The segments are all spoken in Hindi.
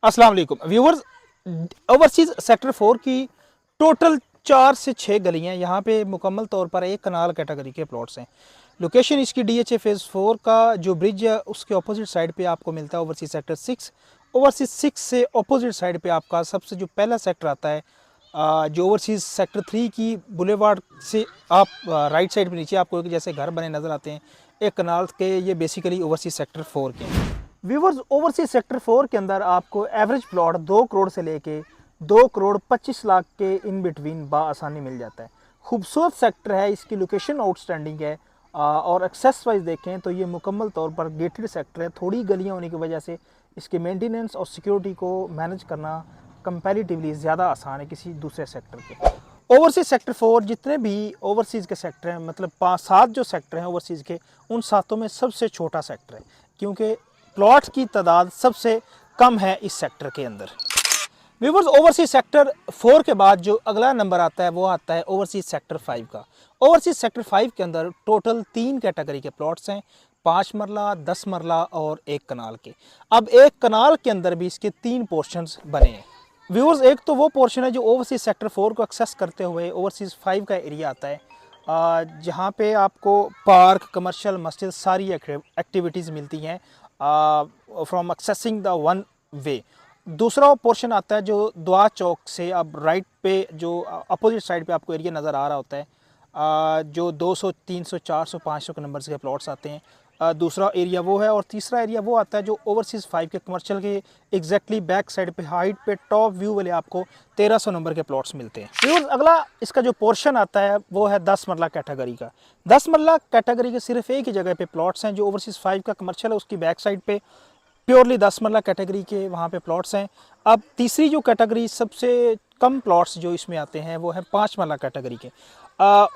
अस्सलाम वालेकुम व्यूवर्स। ओवरसीज सेक्टर 4 की टोटल 4 से 6 गलियां यहाँ पे मुकम्मल तौर पर एक कनाल कैटेगरी के प्लॉट्स हैं। लोकेशन इसकी डीएचए फेज़ 4 का जो ब्रिज है उसके ऑपोजिट साइड पे आपको मिलता है ओवरसीज सेक्टर 6। ओवरसीज 6 से ऑपोजिट साइड पे आपका सबसे जो पहला सेक्टर आता है जो ओवरसीज सेक्टर 3 की बुलेवार्ड से आप राइट साइड पे नीचे आपको जैसे घर बने नज़र आते हैं एक कनाल के, ये बेसिकली ओवरसीज सेक्टर 4 के हैं। व्यूवर्स, ओवरसीज सेक्टर 4 के अंदर आपको एवरेज प्लॉट 2 करोड़ से लेके 2 करोड़ 25 लाख के इन बिटवीन आसानी मिल जाता है। खूबसूरत सेक्टर है, इसकी लोकेशन आउटस्टैंडिंग है और एक्सेस वाइज देखें तो ये मुकम्मल तौर पर गेटेड सेक्टर है। थोड़ी गलियां होने की वजह से इसके मेंटेनेंस और सिक्योरिटी को मैनेज करना कंपैरेटिवली ज़्यादा आसान है किसी दूसरे सेक्टर के। ओवरसीज सेक्टर 4 जितने भी ओवरसीज़ के सेक्टर हैं, मतलब 5-7 जो सेक्टर हैं ओवरसीज़ के, उन सातों में सबसे छोटा सेक्टर है क्योंकि प्लॉट की तादाद सबसे कम है इस सेक्टर के अंदर। व्यूवर्स, ओवरसीज सेक्टर 4 के बाद जो अगला नंबर आता है वो आता है ओवरसीज सेक्टर 5 का। ओवरसीज सेक्टर 5 के अंदर टोटल 3 कैटेगरी के प्लॉट्स हैं, 5 मरला, 10 मरला और 1 कनाल के। अब 1 कनाल के अंदर भी इसके 3 पोर्शंस बने हैं। व्यूवर्स, एक तो वो पोर्शन है जो ओवरसीज सेक्टर 4 को एक्सेस करते हुए ओवरसीज 5 का एरिया आता है, जहाँ पे आपको पार्क, कमर्शियल, मस्जिद सारी एक्टिविटीज़ मिलती हैं from accessing the one way. दूसरा पोर्शन आता है जो दुआ चौक से अब राइट पे जो अपोजिट साइड पे आपको एरिया नज़र आ रहा होता है, जो 200, 300, 400, 500 के नंबर्स के प्लॉट्स आते हैं। दूसरा एरिया वो है और तीसरा एरिया वो आता है जो ओवरसीज़ 5 के कमर्शियल के एग्जैक्टली बैक साइड पे हाइट पे टॉप व्यू वाले आपको 1300 नंबर के प्लॉट्स मिलते हैं। फिर अगला इसका जो पोर्शन आता है वो है 10 मरला कैटेगरी का। 10 मरला कैटेगरी के सिर्फ एक ही जगह पे प्लॉट्स हैं, जो ओवरसीज़ 5 का कमर्शियल है उसकी बैक साइड पे प्योरली 10 मरला कैटेगरी के वहाँ पे प्लॉट्स हैं। अब तीसरी जो कैटेगरी, सबसे कम प्लॉट्स जो इसमें आते हैं वो है 5 मरला कैटेगरी के।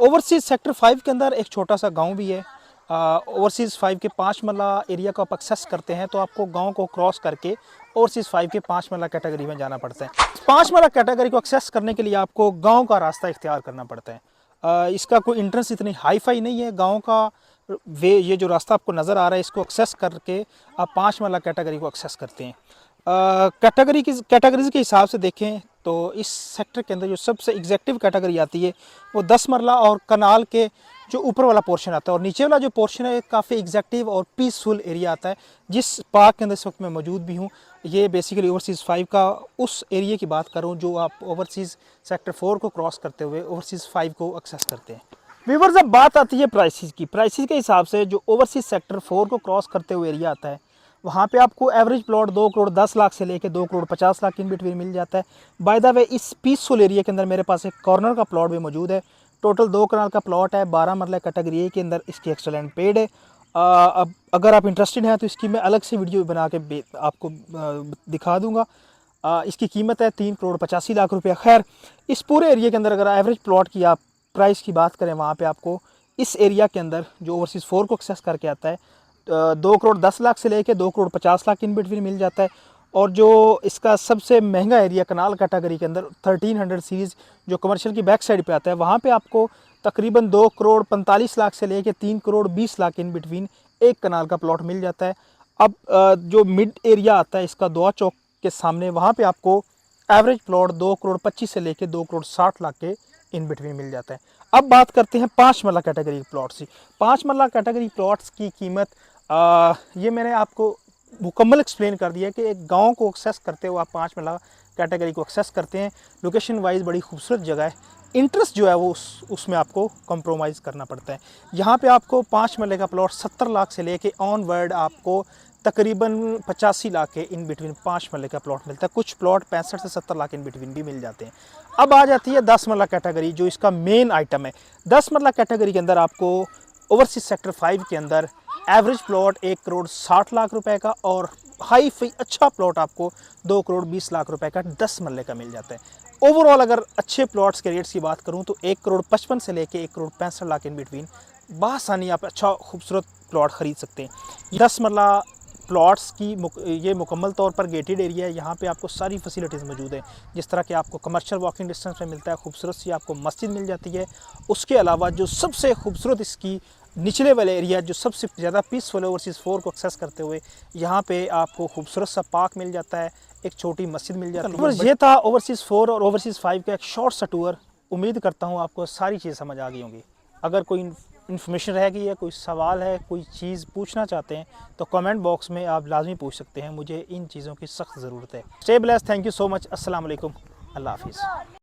ओवरसीज़ सेक्टर 5 के अंदर एक छोटा सा गांव भी है। ओवरसीज़ 5 के 5 मरला एरिया को आप एक्सेस करते हैं तो आपको गांव को क्रॉस करके ओवरसीज़ 5 के 5 मरला कैटेगरी में जाना पड़ता है। 5 मरला कैटेगरी को एक्सेस करने के लिए आपको गांव का रास्ता इख्तियार करना पड़ता है। इसका कोई इंट्रेंस इतनी हाई फाई नहीं है। गांव का वे, ये जो रास्ता आपको नज़र आ रहा है, इसको एक्सेस करके आप 5 मरला कैटेगरी को एक्सेस करते हैं। कैटेगरीज के हिसाब से देखें तो इस सेक्टर के अंदर जो सबसे एग्जैक्टिव कैटेगरी आती है वो 10 मरला और कनाल के जो ऊपर वाला पोर्शन आता है, और नीचे वाला जो पोर्शन है काफ़ी एग्जैक्टिव और पीसफुल एरिया आता है। जिस पार्क के अंदर इस वक्त मैं मौजूद भी हूँ, ये बेसिकली ओवरसीज़ 5 का उस एरिया की बात करूँ जो आप ओवरसीज़ सेक्टर 4 को क्रॉस करते हुए ओवरसीज़ 5 को एक्सेस करते हैं। व्यूअर्स, अब बात आती है प्राइसेस की। प्राइसेस के हिसाब से जो ओवरसीज़ सेक्टर 4 को क्रॉस करते हुए एरिया आता है वहाँ पे आपको एवरेज प्लॉट 2 करोड़ 10 लाख से लेके 2 करोड़ 50 लाख इन बिटवीन मिल जाता है। बाय द वे, इस पीसफुल एरिया के अंदर मेरे पास एक कॉर्नर का प्लॉट भी मौजूद है। टोटल 2 कनाल का प्लॉट है, 12 मरला कैटेगरी के अंदर इसकी एक्सलेंट पेड है। अब अगर आप इंटरेस्टेड हैं तो इसकी मैं अलग से वीडियो बना के आपको दिखा दूँगा। इसकी कीमत है 3 करोड़ 85 लाख रुपये। खैर, इस पूरे एरिया के अंदर अगर एवरेज प्लॉट की आप प्राइस की बात करें, वहाँ पे आपको इस एरिया के अंदर जो ओवरसीज़ 4 को एक्सेस करके आता है 2 करोड़ 10 लाख से लेके 2 करोड़ 50 लाख इन बिटवीन मिल जाता है। और जो इसका सबसे महंगा एरिया कनाल कैटेगरी के अंदर 1300 सीरीज़ जो कमर्शियल की बैक साइड पे आता है, वहाँ पे आपको तकरीबन 2 करोड़ 45 लाख से लेके 3 करोड़ 20 लाख इन बिटवीन एक कनाल का प्लॉट मिल जाता है। अब जो मिड एरिया आता है इसका दुआ चौक के सामने, वहाँ पे आपको एवरेज प्लॉट 2 करोड़ 25 से लेके 2 करोड़ 60 लाख के इन बिटवीन मिल जाता है। अब बात करते हैं 5 मरला कैटेगरी प्लॉट्स की। 5 मरला कैटेगरी प्लॉट्स की कीमत ये मैंने आपको मुकम्मल एक्सप्लेन कर दिया कि एक गांव को एक्सेस करते हुए आप 5 मरला कैटेगरी को एक्सेस करते हैं। लोकेशन वाइज बड़ी खूबसूरत जगह है। इंटरेस्ट जो है वो उसमें आपको कंप्रोमाइज़ करना पड़ता है। यहाँ पे आपको 5 मरले का प्लॉट 70 लाख से लेके ऑनवर्ड आपको तकरीबन 85 लाख के इन बिटवीन 5 मरले का प्लॉट मिलता है। कुछ प्लॉट 65 से 70 लाख इन बिटवीन भी मिल जाते हैं। अब आ जाती है 10 मरला कैटेगरी, जो इसका मेन आइटम है। 10 मरला कैटेगरी के अंदर आपको ओवरसीज़ सेक्टर 5 के अंदर एवरेज प्लॉट 1 करोड़ 60 लाख रुपए का और हाई फाई अच्छा प्लॉट आपको 2 करोड़ 20 लाख रुपए का 10 मरले का मिल जाता है। ओवरऑल अगर अच्छे प्लॉट्स के रेट्स की बात करूं तो 1 करोड़ 55 से लेके 1 करोड़ 65 लाख इन बिटवीन बआसानी आप अच्छा खूबसूरत प्लॉट ख़रीद सकते हैं। 10 मरला प्लॉट्स की ये मुकम्मल तौर पर गेटेड एरिया है। यहाँ पे आपको सारी फैसिलिटीज़ मौजूद हैं, जिस तरह कि आपको कमर्शियल वॉकिंग डिस्टेंस में मिलता है, खूबसूरत सी आपको मस्जिद मिल जाती है। उसके अलावा जो सबसे खूबसूरत इसकी निचले वाले एरिया जो सबसे ज़्यादा पीसफुल है ओवरसीज़ 4 को एक्सेस करते हुए, यहाँ पे आपको खूबसूरत सा पार्क मिल जाता है, एक छोटी मस्जिद मिल जाती है। ये था ओवरसीज़ 4 और ओवरसीज़ 5 का एक शॉर्ट सा टूर। उम्मीद करता हूँ आपको सारी चीज़ समझ आ गई होंगी। अगर कोई इन्फॉर्मेशन रह गई है, कोई सवाल है, कोई चीज़ पूछना चाहते हैं तो कमेंट बॉक्स में आप लाजमी पूछ सकते हैं। मुझे इन चीज़ों की सख्त ज़रूरत है। Stay blessed, thank you so much. अस्सलाम वालेकुम, अल्लाह हाफिज़।